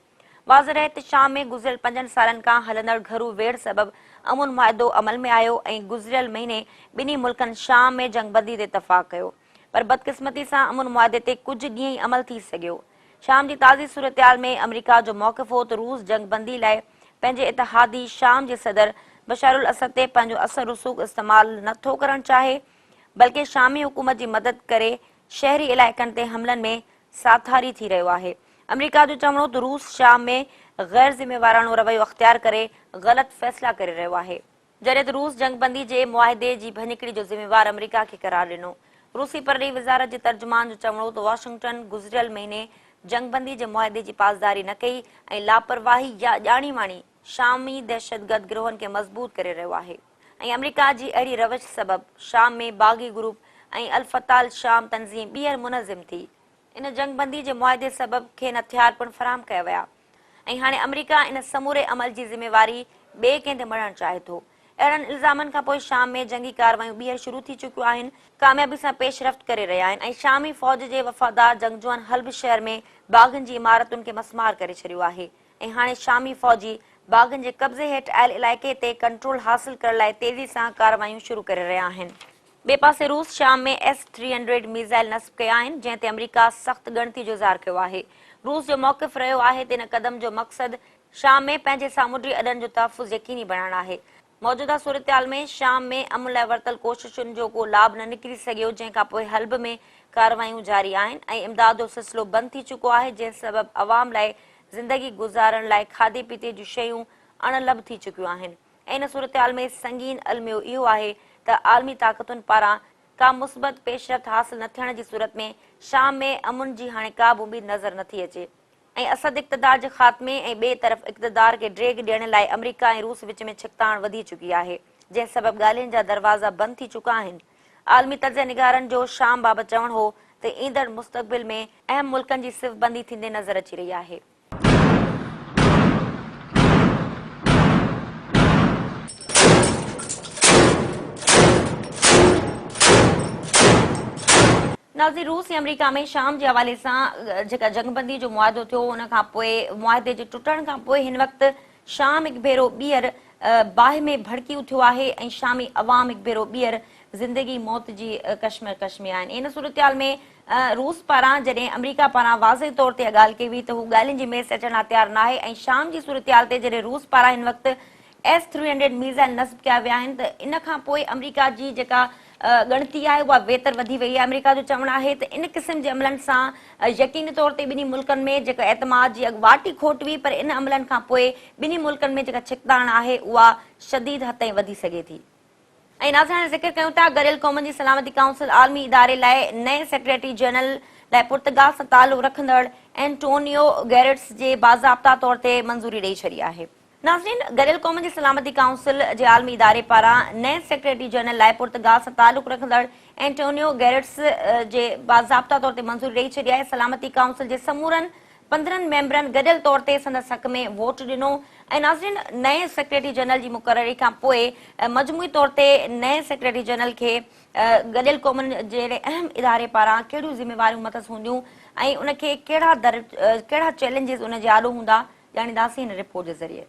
वाज़ रहे त शाम में गुज़िरियल 5 सालनि खां हलंदड़ घरू वेड़ सबबि अमुन मुआदो अमल में आयो ऐं गुज़िरियल महीने ॿिन्ही मुल्कनि शाम में जंगबंदी ते इतफ़ाक़ कयो, पर बदकिस्मती सां अमुन मुआदे ते कुझु ॾींहं ई अमल थी सघियो। शाम जी ताज़ी सूरतहाल में अमेरिका जो मौक़िफ़ हो त रूस जंगबंदी लाइ पंहिंजे इतिहादी शाम जे सदर बशारुल असद ते पंहिंजो असर रसूख़ इस्तेमालु नथो करणु चाहे, बल्कि शामी हुकूमत जी मदद करे शहरी इलाइक़नि ते हमलनि में साथारी थी रहियो आहे। अमेरिका जो चवणो त रूस शाम में गैर ज़िम्मेवारानो रवैयो अख़्तियार करे ग़लति फ़ैसिला करे रहियो आहे, जॾहिं त रूस जंगबंदी जे मुआहिदे जी भञकिड़ी जो ज़िम्मेवार अमेरिका खे करार ॾिनो। रूसी परराही वज़ारत जे तर्जुमान जो चवणो त वाशिंगटन गुज़िरियल महीने जंगबंदी जे मुआहिदे जी पासदारी न कई ऐं लापरवाही या ॼाणी वाणी शामी दहशतगर्द गिरोहनि खे मज़बूत करे रहियो आहे ऐं अमेरिका जी अहिड़ी रवश सबबि शाम में बाग़ी ग्रुप ऐं अल फताह शाम तंज़ीम ॿीहर मुनज़िम थी। इन जंगबंदी जे मुआहिदे सबबि खेनि हथियार पिणु फराहम कया विया ऐं हाणे अमेरिका इन समूरे अमल जी ज़िम्मेवारी ॿिए कंहिं ते मढ़णु चाहे थो। अहिड़नि इल्ज़ामनि खां पोइ शाम में जंगी कारवायूं ॿीहर शुरू थी चुकियूं आहिनि, कामयाबी सां पेशरफ़्त करे रहिया आहिनि ऐं शामी फ़ौज जे वफ़ादार जंगजुअनि हल्ब शहर में बाग़नि जी इमारतुनि खे मसमार करे छॾियो आहे ऐं हाणे शामी फ़ौजी बाग़नि जे कब्ज़े हेठि आयल इलाइक़े ते कंट्रोल हासिल करण लाइ तेज़ी सां कारवायूं शुरू करे रहिया आहिनि। ॿिए पासे रूस शाम में S-300 मिसाइल नस्ब कया आहिनि, जंहिं ते अमेरिका सख़्त ॻणती जो इज़हार कयो आहे। रूस जो मौक़िफ़ रहियो आहे त इन क़दम जो मक़सदु शाम में पंहिंजे सामुंडी अॾनि जो तहफ़ुज़ यकीनी बणाइणु आहे। मौजूदा सूरतहाल में शाम में अमन लाइ वरितल कोशिशुनि जो को लाभ न निकिरी सघियो, जंहिं खां पोइ हल्ब में कारवायूं जारी आहिनि ऐं इमदाद जो सिलसिलो बंदि थी चुको आहे, जंहिं सबबि अवाम लाइ ज़िंदगी गुज़ारण लाइ खाधे पीते जूं शयूं अणलब थी चुकियूं आहिनि। ऐं इन सूरतहाल में संगीन अलमियो इहो आहे त आलमी ताक़तुनि पारां का मुस्बत पेशरफ़्त हासिल न थियण जी सूरत में शाम में अमुन जी हाणे का बि उमेद नज़र नथी अचे ऐं असद इक़्तिदार जे ख़ात्मे ऐं ॿिए तरफ़ इक़्तिदार खे ड्रेग ॾियण लाइ अमेरिका ऐं रूस विच में छिकताण वधी चुकी आहे, जंहिं सबबि ॻाल्हियुनि जा दरवाज़ा बंदि थी चुका आहिनि। आलमी तर्ज़ निगारनि जो शाम बाबति चवणु हो त ईंदड़ मुस्तक़बिल में अहम मुल्कनि जी सिफ़बंदी थींदे नज़र अची रही आहे। नाज़ी रूस ऐं अमेरिका में शाम जे हवाले सां जेका जंगबंदी जो मुआदो थियो उन खां पोइ मुआदे जे टुटण खां पोइ हिन वक़्तु शाम हिकु भेरो ॿीहर बाहि में भड़की उथियो आहे ऐं शामी अवाम हिकु भेरो ॿीहर ज़िंदगी मौत जी कश्मकश में आहिनि। इन सूरतहाल में रूस पारां जॾहिं अमेरिका पारां वाज़े तौर ते ॻाल्हि कई हुई त हू ॻाल्हियुनि जी मेज़ अचण लाइ तयारु न आहे ऐं शाम जी सूरतहाल ते जॾहिं रूस पारां हिन वक़्तु S-300 मिसाइल नस्ब कया विया आहिनि त इन खां पोइ अमेरिका जी जेका ॻणती आहे उहा वेतर वधी वई आहे। अमेरिका जो चवणु आहे त इन क़िस्म जे अमलनि सां यकीनी तौर ते ॿिन्ही मुल्कनि में जेका एतमाद जी अॻुवाट ई खोट हुई, पर इन अमलनि खां पोइ ॿिन्ही मुल्कनि में जेका छिकताण आहे उहा शदीद हद ताईं वधी सघे थी। ऐं नाज़रीन हाणे ज़िक्र कयूं था गॾियल क़ौमनि जी सलामती काउंसिल आलमी इदारे लाइ नए सेक्रेटरी जनरल लाइ पुर्तगाल सां तालुक़ रखंदड़ एंटोनियो गैरेट्स जे बाज़ाब्ता तौर ते मंज़ूरी ॾेई छॾी आहे। नाज़रीन गॾियल क़ौमनि जी सलामती काउंसिल जे आलमी इदारे पारां नए सेक्रेटरी जनरल लाइ पुर्तगाल सां तालुक़ रखंदड़ एंटोनियो गैरेट्स जे बाज़ाब्ता तौर ते मंज़ूरी ॾेई छॾी आहे। सलामती काउंसिल जे समूरनि 15 मेंबरनि गॾियल तौर ते संदसि हक़ में वोट ॾिनो ऐं नाज़रीन नए सेक्रेटरी जनरल जी मुक़ररी खां पोइ मजमूई तौर ते नए सेक्रेटरी जनरल खे गॾियल क़ौमनि जहिड़े अहम इदारे पारां कहिड़ियूं ज़िम्मेवारियूं मथस हूंदियूं ऐं उनखे कहिड़ा चैलेंजिस उन जे आॾो हूंदा ॼाणींदासीं हिन रिपोर्ट जे ज़रिए।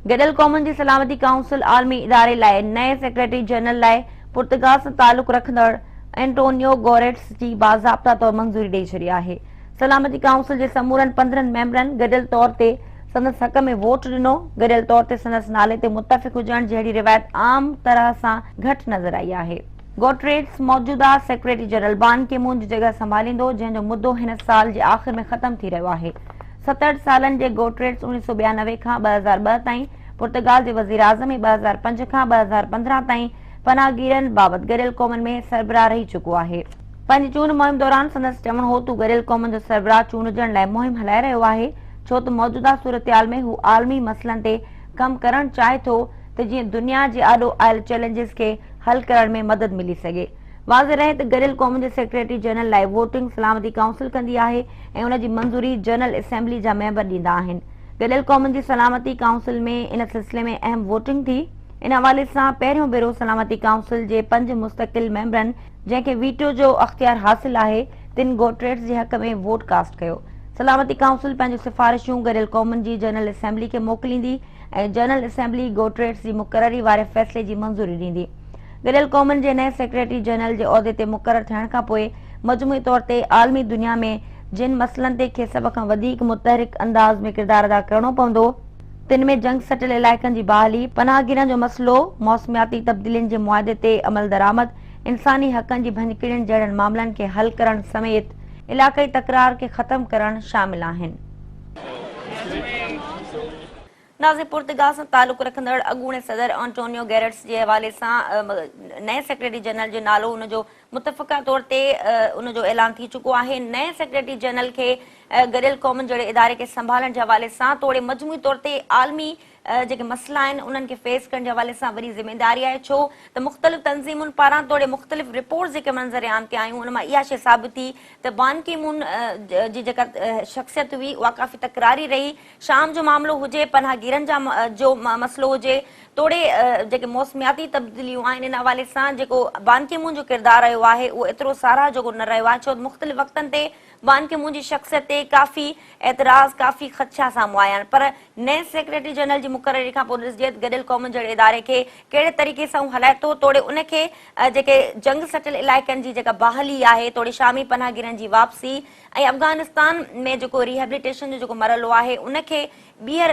गॾियल क़ौमनि जी सलामती काउंसिल आलमी इदारे लाइ नए सेक्रेटरी जनरल लाइ पुर्तगाल सां तालुक़ रखंदड़ एंटोनियो गैरेट्स जी बाज़ाब्ता तौर मंज़ूरी ॾेई छॾी आहे। सलामती काउंसिल जे समूरनि 15 मेंबरनि गॾियल तौर ते संदसि हक़ में वोट ॾिनो। गॾियल तौर ते संदसि नाले ते मुतफ़िक़ हुजण जहिड़ी रिवायत आम तरह सां घटि नज़र आई आहे। गोटरेट्स मौजूदा सेक्रेटरी जनरल बान की मून जी जगह संभालींदो, जंहिंजो मुद्दो हिन साल जे आख़िर में ख़त्म थी रहियो आहे। 67 सालनि जे गोटरेट्स 1992 खां 2002 ताईं पुर्तगाल जे वज़ीर आज़म ऐं 2005 खां 2015 ताईं पनाहगीरनि बाबति गॾियल क़ौमनि में सरबराह रही चुको आहे। पंहिंजी चूंड मुहिम दौरान संदसि चवणु हो तू गॾियल क़ौमनि जो सरबराह चूंडजण लाइ मुहिम हलाए रहियो आहे, छो त मौजूदा सूरतहाल में हू आलमी मसइलनि ते कमु करणु चाहे थो त जीअं दुनिया जे आॾो आयल चैलेंजिस खे हल करण में मदद मिली सघे। वाज़े रहे त गॾियल क़ौमनि जे सेक्रेटरी जनरल लाइ वोटिंग सलामती काउंसिल कंदी आहे ऐं उन जी मंज़ूरी जनरल असेंबली जा मेंबर ॾींदा आहिनि। गॾियल क़ौमनि जी सलामती काउंसिल में इन सिलसिले में अहम वोटिंग थी। इन हवाले सां पहिरियों भेरो सलामती काउंसिल जे 5 मुस्तक़िल मेंबरनि, जंहिंखे वीटो जो अख़्तियार हासिल आहे, 3 गोटरेट्स जे हक़ में वोट कास्ट कयो। सलामती काउंसिल पंहिंजूं सिफ़ारिशूं गॾियल क़ौमनि जी जनरल असेंबली खे मोकिलींदी ऐं जनरल असेंबली गोटरेट्स जी मुक़ररी वारे फ़ैसिले जी मंज़ूरी ॾींदी। गॾियल क़ौमनि जे नए सेक्रेटरी जनरल जे उहिदे ते मुक़ररु थियण खां पोइ मजमूई तौर ते आलमी दुनिया में जिन मसइलनि ते खे सभ खां वधीक मुतहरिक अंदाज़ में किरदारु अदा करणो पवंदो, तिन में जंग सटियल इलाइक़नि जी बहाली, पनाहगीरनि जो मसइलो, मौसमियाती तब्दीलियुनि जे मुआदे ते अमल दरामद, इंसानी हक़नि जी भञकिड़ियुनि जहिड़नि मामलनि खे हल करण समेत इलाक़ाई तकरार खे ख़त्म करण शामिल आहिनि। नाज़िम, पुर्तगाल सां तालुक़ रखंदड़ अॻूणे सदर एंटोनियो गैरेट्स जे हवाले सां नए सेक्रेटरी जनरल जो नालो उनजो मुतफ़क़ा तौर ते उनजो ऐलान थी चुको आहे। नए सेक्रेटरी जनरल खे गॾियल क़ौमनि जहिड़े इदारे खे संभालण जे हवाले सां तोड़े मजमूई तौर ते आलमी जेके मसइला आहिनि उन्हनि खे फेस करण जे हवाले सां वॾी ज़िमेदारी आहे, छो त मुख़्तलिफ़ तंज़ीमुनि पारां तोड़े मुख़्तलिफ़ रिपोर्ट जेके मंज़र आम ते आयूं उन मां इहा शइ साबित थी त बान की मून जी जेका शख़्सियत हुई उहा काफ़ी तकरारी रही। शाम जो मामिलो हुजे, पनाहगीरनि जो मसइलो हुजे, तोड़े जेके मौसमियाती तब्दीलियूं आहिनि इन हवाले सां जेको बान की मून जो किरदारु रहियो आहे उहो एतिरो साराह जोॻो न रहियो आहे, छो त मुख़्तलिफ़ वक़्तनि ते बान की मून जी शख़्सियत ते काफ़ी एतिराज़, काफ़ी ख़दशा साम्हूं आया आहिनि। पर नए सेक्रेटरी जनरल जी मुक़ररी खां पोइ ॾिसजे गॾियल क़ौमनि जहिड़े इदारे खे कहिड़े तरीक़े सां हलाए थो, तोड़े उनखे जेके जंग सटियल इलाइक़नि जी जेका बहाली आहे, तोड़े शामी पनाहगीरनि जी वापसी ऐं अफ़गानिस्तान में जेको रिहेबिलिटेशन जो जेको मरहलो आहे उनखे ॿीहर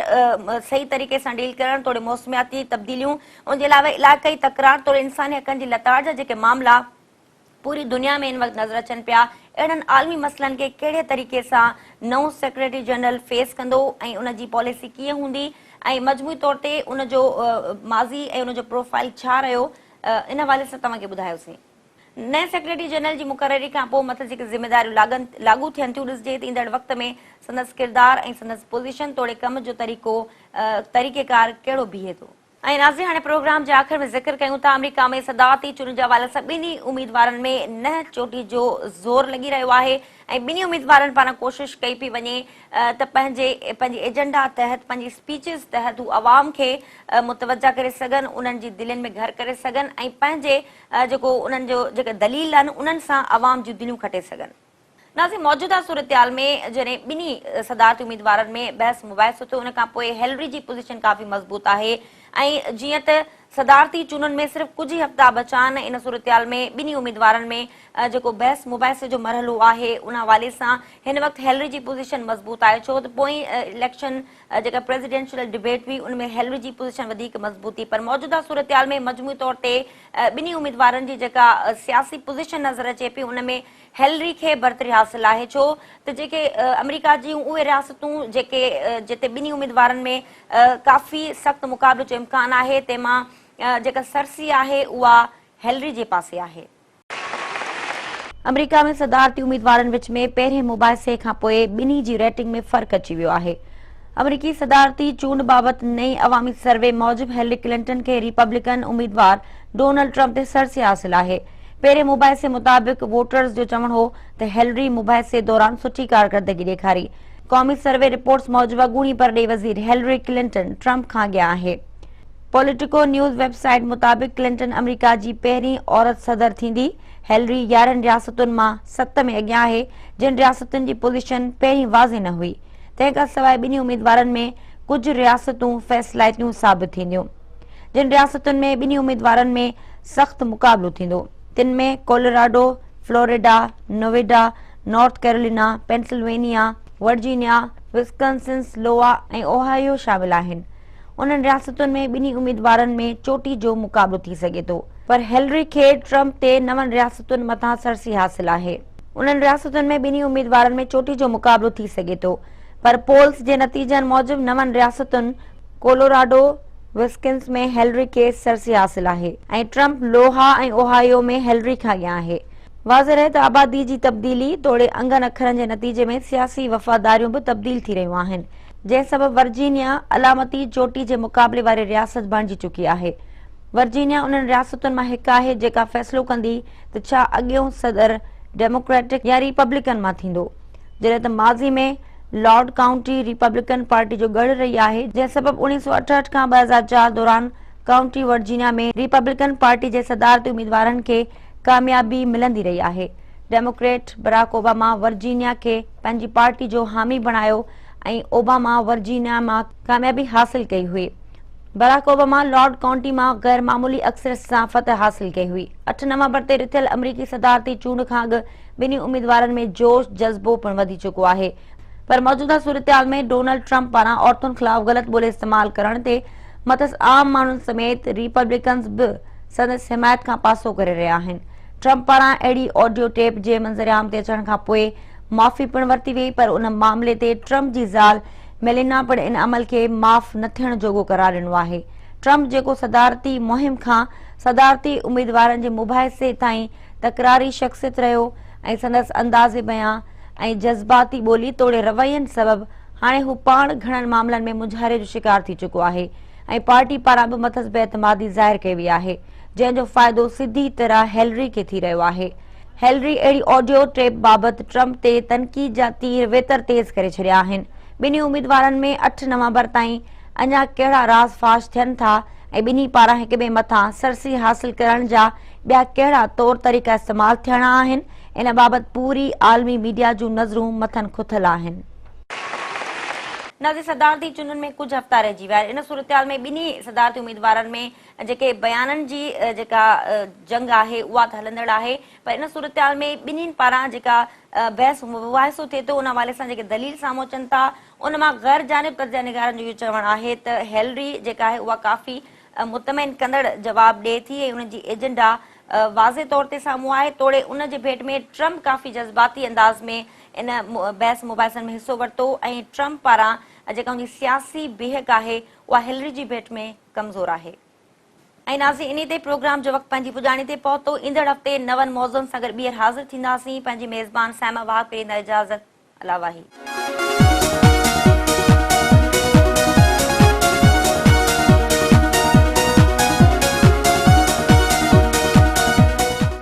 सही तरीक़े सां डील करण, तोड़े मौसमियाती तब्दीलियूं, उनजे अलावा इलाइक़ाई तकरार, तोड़े इंसानी हक़नि जी लताड़ जा जेके मामला पूरी दुनिया में इन वक़्तु नज़र अचनि पिया, अहिड़नि आलमी मसइलनि खे कहिड़े तरीक़े सां नओं सेक्रेटरी जनरल फेस कंदो ऐं उन जी पॉलिसी कीअं हूंदी ऐं मजमूई तौर ते उनजो माज़ी ऐं उनजो प्रोफाइल छा रहियो, इन हवाले सां तव्हांखे ॿुधायोसीं। नए सेक्रेटरी जनरल जी मुक़ररी खां पोइ मथे जेके ज़िमेदारियूं लागू थियनि थियूं, ॾिसजे त ईंदड़ वक़्त में संदसि किरदारु ऐं संदसि पोज़ीशन, तोड़े कम जो तरीक़ेकार कहिड़ो बीहे थो। ऐं नाज़रीन, हाणे प्रोग्राम जे आख़िर में ज़िक्र कयूं था अमेरिका में सदारती चूंड जे हवाले सां ॿिन्ही उम्मीदवारनि में न चोटी जो ज़ोर लॻी रहियो आहे ऐं ॿिन्ही उम्मीदवारनि पारां कोशिशि कई पई वञे त पंहिंजे एजेंडा तहत, पंहिंजी स्पीचिस तहत हू आवाम खे मुतवजा करे सघनि, उन्हनि जी दिलनि में घर करे सघनि ऐं पंहिंजे जेको उन्हनि जो जेके दलील आहिनि उन्हनि सां आवाम जूं दिलियूं खटे सघनि। नाज़रीन, मौजूदा सूरतहाल में जॾहिं ॿिन्ही सदारती उम्मीदवारनि में बहस मुबाहिसो थियो, उन खां पोइ हेलरी जी पोज़ीशन काफ़ी मज़बूत आहे ऐं जीअं त सदारती चूंडनि में सिर्फ़ कुझु ई हफ़्ता बचा आहिनि, इन सूरतहाल में ॿिन्ही उम्मीदवारनि में जेको बहस मुबाहिसे जो मरहलो आहे उन हवाले सां हिन वक़्तु हेलरी जी पोज़ीशन मज़बूत आहे, छो त पोइ इलेक्शन जेका प्रेसिडेंशियल डिबेट हुई उनमें हेलरी जी पोज़ीशन वधीक मज़बूत थी। पर मौजूदा सूरतहाल में मजमूई तौर ते ॿिन्ही उम्मीदवारनि जी जेका सियासी पोज़ीशन नज़र अचे पई उनमें हेलरी खे बरतरी हासिल आहे, छो त जेके अमेरिका जूं उहे रियासतूं जिते ॿिन्ही उम्मीदवारनि में काफ़ी सख़्तु मुक़ाबले जो इम्कान आहे, तंहिंमां जेका सरसी आहे उहा हेलरी जे पासे आहे। अमेरिका में सदारती उम्मीदवारनि विच में पहिरें मुबाहिसे खां पोइ ॿिन्ही जी रेटिंग में फ़र्क़ु अची वियो आहे। अमरीकी सदारती चूंड बाबति नई अवामी सर्वे मूजिबि हेलरी क्लिंटन खे रिपब्लिकन उम्मीदवार डोनाल्ड ट्रंप ते सरसी हासिल आहे। पहिरें मुबाहिसे मुताबिक़ वोटर्स जो चवणु हो त हेलरी मुबाहिसे दौरान सुठी कारकर्दगी ॾेखारी। क़ौमी सर्वे रिपोर्ट्स मूजिबि अॻूणी परॾेही वज़ीर हेलरी क्लिंटन ट्रंप खां अॻियां आहे। पॉलिटिको न्यूज़ वेबसाइट मुताबिक़ क्लिंटन अमेरिका जी पहिरीं औरत सदर थींदी। हेलरी 11 रियासतुनि मां 7 में अॻियां आहे, जिन रियासतुनि जी पोज़ीशन पहिरीं वाज़े न हुई। तंहिंखां सवाइ ॿिन्ही उम्मीदवारनि में कुझु रियासतूं फ़ैसिलातियूं साबित थींदियूं। जिन रियासतुनि में ॿिन्ही उम्मीदवारनि में सख़्तु मुक़ाबलो थींदो, तिन में Colorado, Florida, Nevada, North Carolina, Pennsylvania, Virginia, Wisconsin, Iowa ऐं ओहायो शामिल आहिनि। उन्हनि रियासतुनि में ॿिन्ही उम्मीदवारनि में चोटी जो मुक़ाबलो थी सघे थो, पर हिलरी खे ट्रम्प ते 9 रियासतुनि मथां सरसी हासिल आहे। उन्हनि रियासतुनि में ॿिन्ही उम्मीदवारनि में चोटी जो मुक़ाबलो थी सघे थो, पर पोल्स जे नतीजनि मूजिबि 9 रियासतुनि कोलोराडो, विस्किंस में हिलरी खे सरसी हासिल आहे ऐं ट्रम्प लोहा ऐं ओहायो में हिलरी खां अॻियां आहे। वाज़ेह रहे त आबादी जी तब्दीली तोड़े अंगनि अखरनि जे नतीजे में सियासी वफ़ादारियूं बि तब्दील थी रहियूं आहिनि, जंहिं सबबि वर्जीनिया अलामती चोटी जे मुक़ाबले वारी रियासत बणिजी चुकी आहे। वर्जीनिया उन्हनि रियासतुनि मां हिकु आहे जेका फ़ैसिलो कंदी त छा अॻियों सदर डेमोक्रेटिक या रिपब्लिकन मां थींदो, जॾहिं त माज़ी में लॉर्ड काउंटी रिपब्लिकन पार्टी जो गढ़ रही आहे, जंहिं सबबि 1968 खां 2004 दौरान काउंटी वर्जीनिया में रिपब्लिकन पार्टी जे सदारती उम्मीदवारनि खे कामयाबी मिलंदी रही आहे। डेमोक्रेट बराक ओबामा वर्जीनिया खे पंहिंजी पार्टी जो हामी बणायो ऐं ओबामा वर्जीनिया मां कामयाबी हासिल कई हुई। बराक ओबामा लॉर्ड काउंटी मां गैर मामूली अक्सर सां फतह हासिल कई हुई। 8 नवंबर ते रिथियल अमरीकी सदारती चूंड खां अॻु ॿिन्ही उम्मीदवारनि में जोश जज़्बो पिणु वधी चुको आहे, पर मौजूदा सूरतहाल में डोनाल्ड ट्रम्प पारां औरतुनि ख़िलाफ़ ग़लत ॿोली इस्तेमाल करण ते मथस आम माण्हुनि समेत रिपब्लिकन्स बि संदसि हिमायत खां पासो करे रहिया आहिनि। ट्रम्प पारां अहिड़ी ऑडियो टेप जे मंज़रिआम ते अचण खां पोइ माफ़ी पिणु वरिती वई, पर उन मामले ते ट्रम्प जी ज़ाल मेलिना पिणु इन अमल खे माफ़ न थियण जोॻो करार ॾिनो आहे। ट्रम्प जेको सदारती मुहिम खां सदारती उम्मीदवारनि जे मुबाहिसे ताईं तकरारी शख़्सियत रहियो ऐं संदसि अंदाज़े बयां ऐं जज़्बाती ॿोली तोड़े रवैयनि सबबि हाणे हू पाण घणनि मामलनि में मुजाहिरे जो शिकार थी चुको आहे ऐं पार्टी पारां बि मथस बेएतमादी ज़ाहिर कई वई आहे, जंहिंजो फ़ाइदो सिधी तरह हिलरी खे थी रहियो आहे। हिलरी अहिड़ी ऑडियो टेप बाबति ट्रम्प ते तनक़ीद जा तीर वेतर तेज़ करे छॾिया आहिनि। ॿिन्ही उम्मीदवारनि में 8 नवंबर ताईं अञा कहिड़ा राज़ फाश थियनि था ऐं ॿिन्ही पारां हिक ॿिए मथां सरसी हासिल करण जा ॿिया कहिड़ा तौर तरीक़ा इस्तेमाल थियणा आहिनि, इन बाबति पूरी आलमी मीडिया जूं नज़रूं मथनि खुथल आहिनि। नाज़रीन, सदारती चूंडनि में कुछ हफ़्ता रहिजी विया आहिनि। इन सूरतहाल में ॿिन्ही सदारती उम्मीदवारनि में जेके बयाननि जी जेका जंग आहे उहा त हलंदड़ आहे, पर इन सूरतहाल में ॿिन्हिनि पारां जेका बहस मुबाहिसो थिए थो उन हवाले सां जेके दलील साम्हूं अचनि था उन मां गैर जानिब तर्जा निगारनि जो इहो चवणु आहे त हिलरी जेका आहे उहा काफ़ी मुतमइन कंदड़ जवाब ॾिए थी ऐं उनजी एजेंडा वाज़े तौर ते साम्हूं आहे। तोड़े उन जे भेट में ट्रम्प काफ़ी जज़्बाती अंदाज़ में इन बहस मुबाहिसनि में हिसो वरितो ऐं ट्रम्प पारां जेका उनजी सियासी बिहक आहे उहा हिलरी जी भेट में कमज़ोर आहे। ऐं नाज़रीन, इन ते प्रोग्राम जो वक़्तु पंहिंजी पुॼाणी ते पहुतो। ईंदड़ हफ़्ते नवनि मौज़ुअनि सां गॾु ॿीहर हाज़िर थींदासीं। पंहिंजी मेज़बान सैमा वाहब खे ॾींदा इजाज़त। अला वाही।